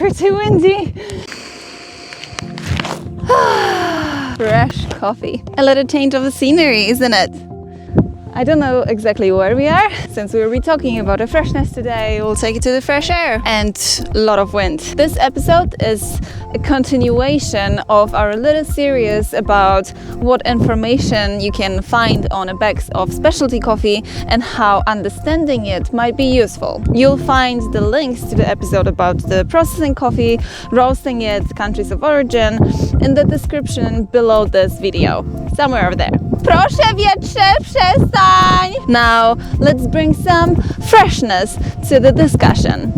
pretty windy. Fresh coffee. A little change of the scenery, isn't it? I don't know exactly where we are. Since we will be talking about the freshness today, we'll take it to the fresh air and a lot of wind. This episode is a continuation of our little series about what information you can find on a bag of specialty coffee and how understanding it might be useful. You'll find the links to the episode about the processing coffee, roasting it, countries of origin in the description below this video. Somewhere over there. Proszę wietrze, przestań! Now, let's bring some freshness to the discussion.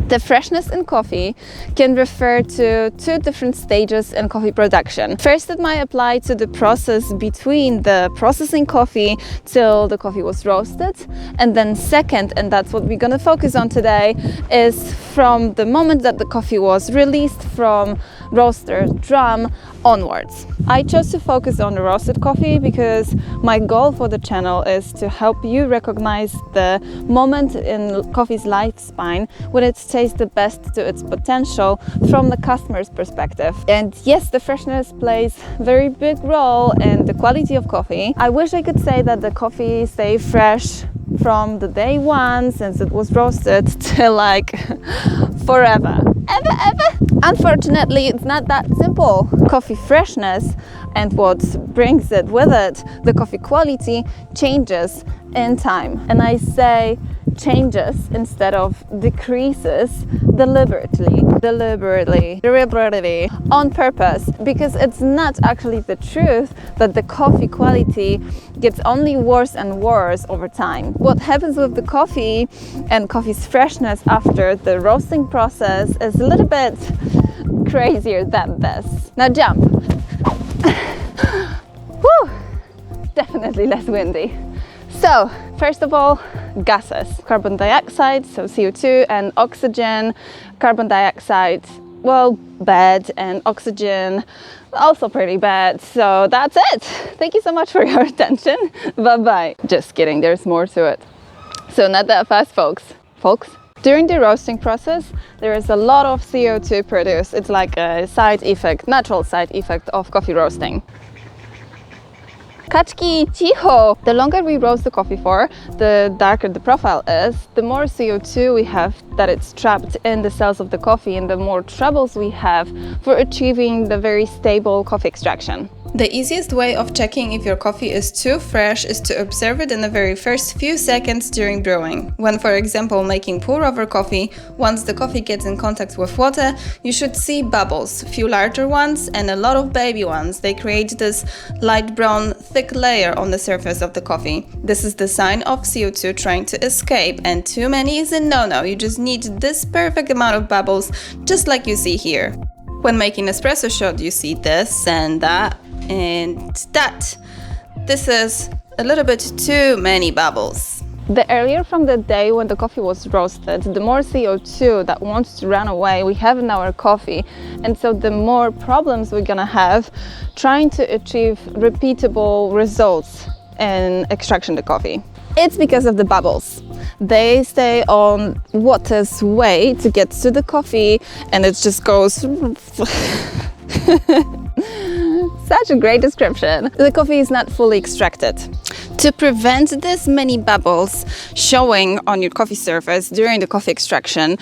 The freshness in coffee can refer to two different stages in coffee production. First, it might apply to the process between the processing coffee till the coffee was roasted. And then second, and that's what we're going to focus on today, is from the moment that the coffee was released from roaster drum onwards. I chose to focus on the roasted coffee because my goal for the channel is to help you recognize the moment in coffee's lifespan when it tastes the best to its potential from the customer's perspective. And yes, the freshness plays a very big role in the quality of coffee. I wish I could say that the coffee stays fresh from the day one since it was roasted till like forever. Ever? Unfortunately, it's not that simple. Coffee freshness and what brings it with it, the coffee quality, changes in time. And I say changes instead of decreases deliberately, on purpose, because it's not actually the truth that the coffee quality gets only worse and worse over time. What happens with the coffee and coffee's freshness after the roasting process is a little bit crazier than this. Now jump. Whew, definitely less windy. So, first of all, gases. Carbon dioxide, so CO2, and oxygen. Carbon dioxide, well, bad, and oxygen, also pretty bad. So that's it. Thank you so much for your attention. Bye-bye. Just kidding, there's more to it. So not that fast, folks. During the roasting process, there is a lot of CO2 produced. It's like a side effect, natural side effect of coffee roasting. Kaczki, cicho! The longer we roast the coffee for, the darker the profile is, the more CO2 we have that it's trapped in the cells of the coffee and the more troubles we have for achieving the very stable coffee extraction. The easiest way of checking if your coffee is too fresh is to observe it in the very first few seconds during brewing. When, for example, making pour-over coffee, once the coffee gets in contact with water, you should see bubbles, few larger ones and a lot of baby ones. They create this light brown, thick layer on the surface of the coffee. This is the sign of CO2 trying to escape, and too many is a no-no. You just need this perfect amount of bubbles, just like you see here. When making espresso shot, you see this and that and that. This is a little bit too many bubbles. The earlier from the day when the coffee was roasted, the more CO2 that wants to run away we have in our coffee, and so the more problems we're gonna have trying to achieve repeatable results in extraction the coffee. It's because of the bubbles. They stay on water's way to get to the coffee, and it just goes such a great description. The coffee is not fully extracted. To prevent this many bubbles showing on your coffee surface during the coffee extraction,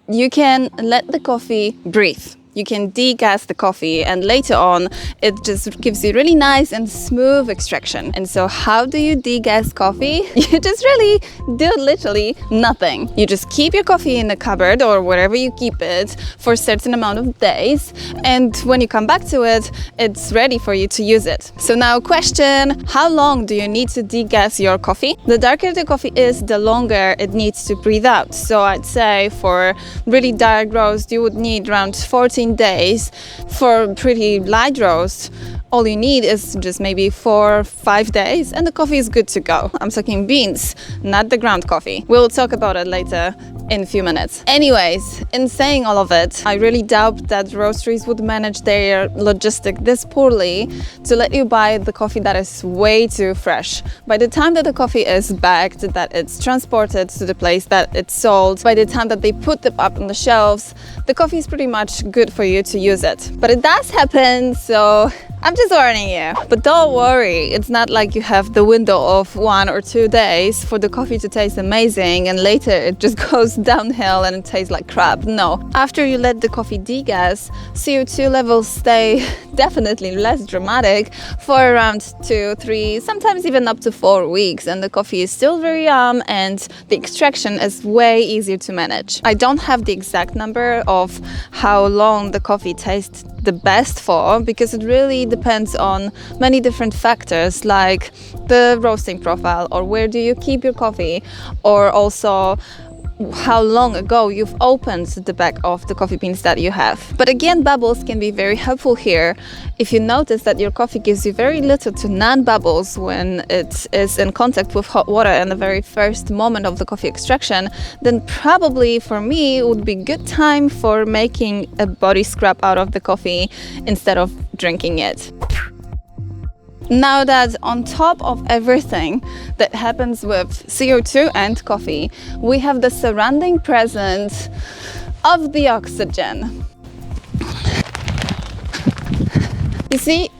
you can let the coffee breathe. You can degas the coffee, and later on it just gives you really nice and smooth extraction. And so how do you degas coffee? You just really do literally nothing. You just keep your coffee in the cupboard or wherever you keep it for a certain amount of days, and when you come back to it, it's ready for you to use it. So now question, how long do you need to degas your coffee? The darker the coffee is, the longer it needs to breathe out. So I'd say for really dark roast you would need around 14 15 days for pretty light roast. All you need is just maybe 4 or 5 days and the coffee is good to go. I'm talking beans, not the ground coffee. We'll talk about it later in a few minutes. Anyways, in saying all of it, I really doubt that roasteries would manage their logistic this poorly to let you buy the coffee that is way too fresh. By the time that the coffee is bagged, that it's transported to the place that it's sold, by the time that they put it up on the shelves, the coffee is pretty much good for you to use it. But it does happen, so I'm just warning you. But don't worry, it's not like you have the window of 1 or 2 days for the coffee to taste amazing and later it just goes downhill and it tastes like crap. No. After you let the coffee degas, CO2 levels stay definitely less dramatic for around 2, 3, sometimes even up to 4 weeks, and the coffee is still very yum and the extraction is way easier to manage. I don't have the exact number of how long the coffee tastes the best for, because it really depends on many different factors like the roasting profile, or where do you keep your coffee, or also how long ago you've opened the bag of the coffee beans that you have. But again, bubbles can be very helpful here. If you notice that your coffee gives you very little to none bubbles when it is in contact with hot water in the very first moment of the coffee extraction, then probably for me it would be good time for making a body scrub out of the coffee instead of drinking it. Now that on top of everything that happens with CO2 and coffee, we have the surrounding presence of the oxygen. You see,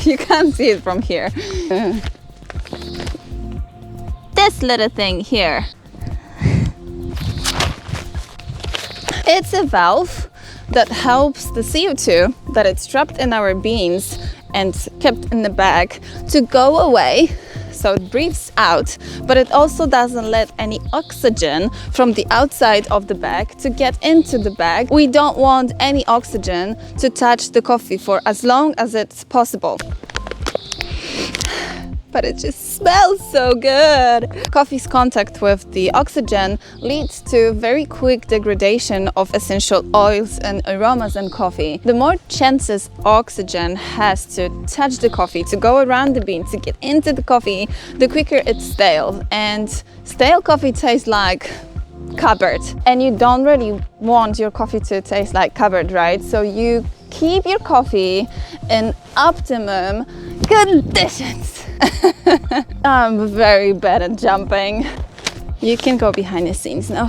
you can't see it from here. This little thing here. It's a valve that helps the CO2 that it's trapped in our beans and kept in the bag to go away, so it breathes out, but it also doesn't let any oxygen from the outside of the bag to get into the bag. We don't want any oxygen to touch the coffee for as long as it's possible. But it just smells so good. Coffee's contact with the oxygen leads to very quick degradation of essential oils and aromas in coffee. The more chances oxygen has to touch the coffee, to go around the bean, to get into the coffee, the quicker it's stale. And stale coffee tastes like cupboard. And you don't really want your coffee to taste like cupboard, right? So you keep your coffee in optimum conditions. I'm very bad at jumping. You can go behind the scenes now.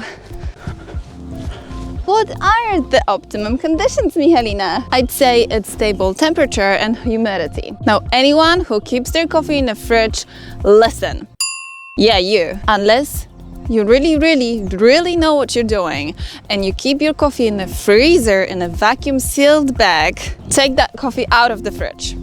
What are the optimum conditions, Michalina? I'd say it's stable temperature and humidity. Now, anyone who keeps their coffee in the fridge, listen. Yeah, you. Unless you really know what you're doing and you keep your coffee in the freezer in a vacuum sealed bag, take that coffee out of the fridge.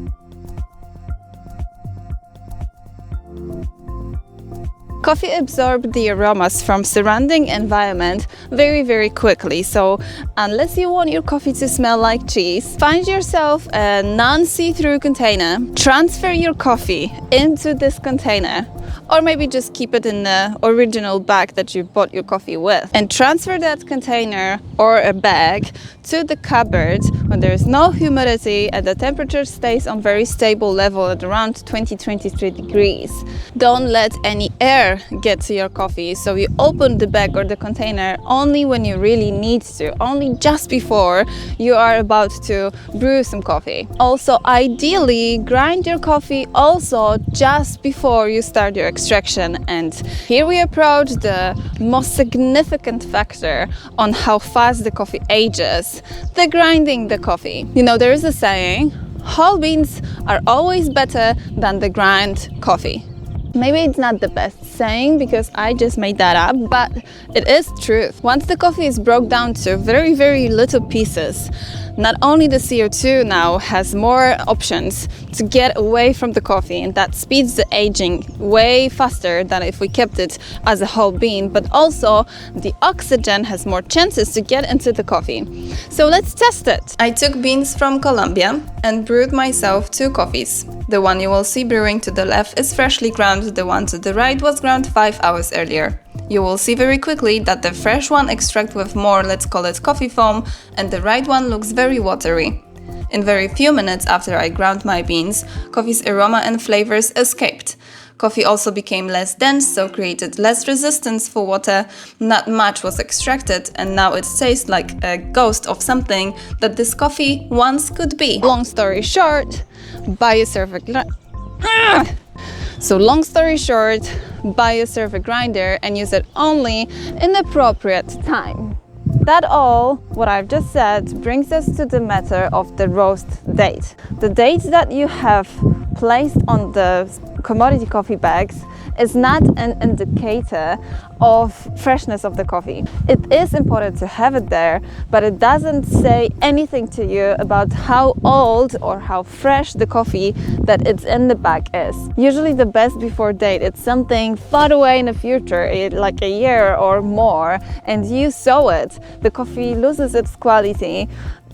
Coffee absorbs the aromas from surrounding environment very quickly, so unless you want your coffee to smell like cheese, find yourself a non-see-through container, transfer your coffee into this container, or maybe just keep it in the original bag that you bought your coffee with, and transfer that container or a bag to the cupboard when there is no humidity and the temperature stays on very stable level at around 20-23 degrees. Don't let any air get to your coffee, so you open the bag or the container only when you really need to, only just before you are about to brew some coffee. Also, ideally, grind your coffee also just before you start your extraction. And here we approach the most significant factor on how fast the coffee ages, the grinding the coffee. You know, there is a saying, whole beans are always better than the grind coffee. Maybe it's not the best saying because I just made that up, but it is truth. Once the coffee is broke down to very little pieces, not only the CO2 now has more options to get away from the coffee, and that speeds the aging way faster than if we kept it as a whole bean, but also the oxygen has more chances to get into the coffee. So let's test it. I took beans from Colombia and brewed myself 2 coffees. The one you will see brewing to the left is freshly ground, the one to the right was ground 5 hours earlier. You will see very quickly that the fresh one extracts with more, let's call it coffee foam, and the right one looks very watery. In very few minutes after I ground my beans, coffee's aroma and flavors escaped. Coffee also became less dense, so created less resistance for water, not much was extracted, and now it tastes like a ghost of something that this coffee once could be. Long story short, buy a server long story short, buy a server grinder and use it only in appropriate time. That all, what I've just said, brings us to the matter of the roast date. The date that you have placed on the commodity coffee bags is not an indicator of freshness of the coffee. It is important to have it there, but it doesn't say anything to you about how old or how fresh the coffee that it's in the bag is. Usually the best before date, it's something far away in the future, like a year or more, and you saw it. The coffee loses its quality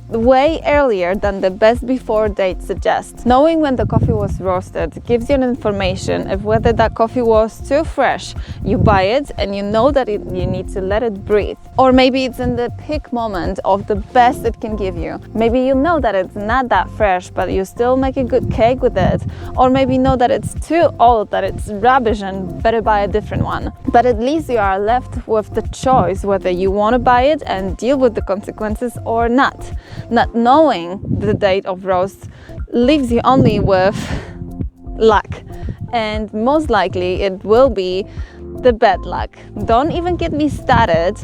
way earlier than the best before date suggests. Knowing when the coffee was roasted gives you an information of whether that coffee was too fresh. You buy it and you know that you need to let it breathe. Or maybe it's in the peak moment of the best it can give you. Maybe you know that it's not that fresh, but you still make a good cake with it. Or maybe you know that it's too old, that it's rubbish and better buy a different one. But at least you are left with the choice whether you want to buy it and deal with the consequences or not. Not knowing the date of roast leaves you only with luck, and most likely it will be the bad luck. Don't even get me started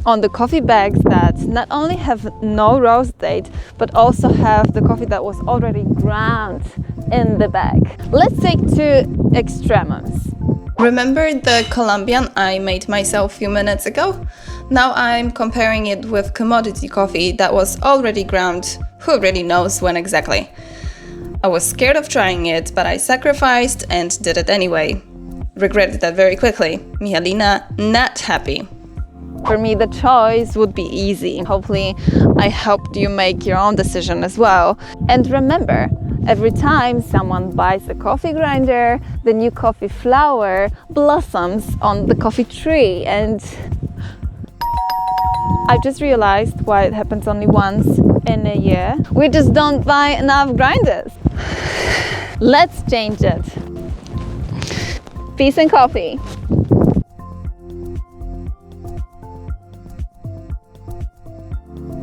on the coffee bags that not only have no roast date but also have the coffee that was already ground in the bag. Let's take two extremes. Remember the Colombian I made myself a few minutes ago? Now I'm comparing it with commodity coffee that was already ground, who really knows when exactly. I was scared of trying it, but I sacrificed and did it anyway. Regretted that very quickly. Mihalina not happy. For me, the choice would be easy. Hopefully, I helped you make your own decision as well. And remember, every time someone buys a coffee grinder, the new coffee flower blossoms on the coffee tree. And I just realized why it happens only once in a year. We just don't buy enough grinders. Let's change it. Peace and coffee.